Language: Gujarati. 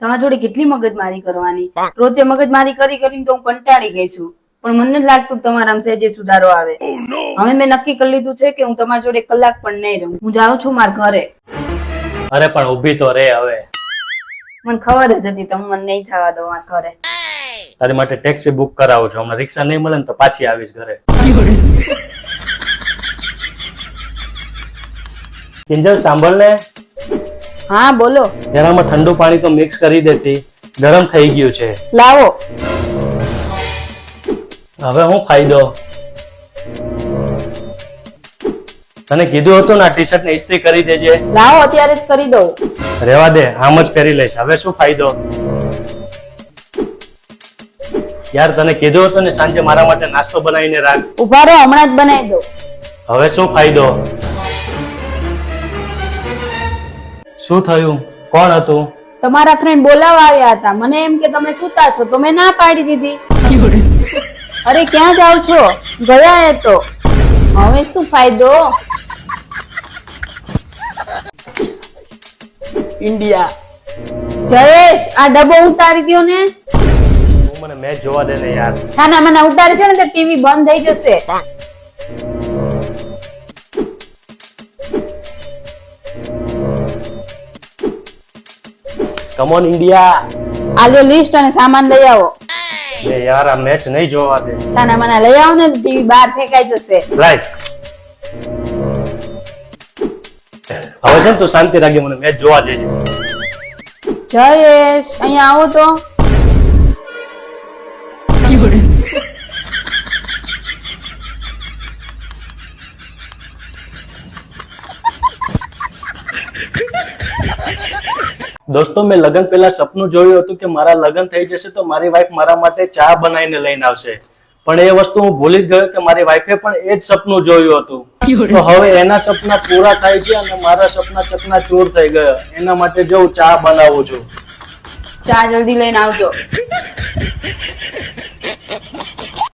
તમારા જોડે કેટલી મગજમારી કરવાની? રોજે મગજમારી કરી કરીને તો હું કંટાળી ગઈ છું, પણ મને નથી લાગતું કે તમારા સહેજે સુધારો આવે. હવે મેં નક્કી કરી લીધું છે કે હું તમારા જોડે કલાક પણ નહીં રહું. હું જાઉં છું મારા ઘરે. અરે પણ ઊભી તો રે હવે. મને ખબર જ હતી તમે મને નહીં જવા દો મારા ઘરે. તારી માટે ટેક્સી બુક કરાવું છું. હમણાં રિક્ષા નહીં મળે ને તો પાછી આવીશ ઘરે. કિંજલ સાંભળ ને, હા બોલો. એનામાં ઠંડુ પાણી તો મિક્સ કરી દેતી, ગરમ થઈ ગયું છે. લાવો. હવે હું ફાયદો? તને કીધું હતું ને આ ટી શર્ટ ને ઇસ્ત્રી કરી દેજે. લાવો અત્યારે જ કરી દઉં. રેવા દે, આમ જ પહેરી લઈશ. હવે શું ફાયદો? યાર તને કીધું હતું ને સાંજે મારા માટે નાસ્તો બનાવીને રાખ. ઉભા રહો, હમણાં જ બનાવી દઉં. હવે શું ફાયદો? શું થયું? કોણ હતું? તમારા ફ્રેન્ડ બોલાવા આવ્યા હતા. મને એમ કે તમે સુતા છો તો મેં ના પાડી દીધી. અરે ક્યાં જાવ છો? ગયા એ તો. હવે શું ફાયદો? ઇન્ડિયા. જયેશ આ ડબ્બો ઉતારી દો ને. તું મને મેચ જોવા દે ને યાર. ના મને ઉતારી દો ને તો ટીવી બંધ થઈ જશે. Come on India. આલ્યો લિસ્ટ અને સામાન લઈ આવો. લે યાર આ મેચ નહીં જોવા દે. છાના મને લઈ આવો ને તો ટીવી બહાર ફેંકાઈ જશે. રાઈટ. હવે છે ને તું શાંતિ રાખી મને મેચ જોવા દેજે. જયેશ અહીંયા આવો તો. દોસ્તો મેં લગ્ન પહેલા સપનું જોયું હતું કે મારા લગ્ન થઈ જશે તો મારી વાઈફ મારા માટે ચા બનાવીને લઈને આવશે, પણ એ વસ્તુ હું ભૂલી જ ગયો કે મારી વાઈફે પણ એ જ સપનું જોયું હતું. તો હવે એના સપના પૂરા થાય છે અને મારા સપના ચકનાચૂર થઈ ગયા. એના માટે જો હું ચા બનાવું છું. ચા જલ્દી લઈને આવજો.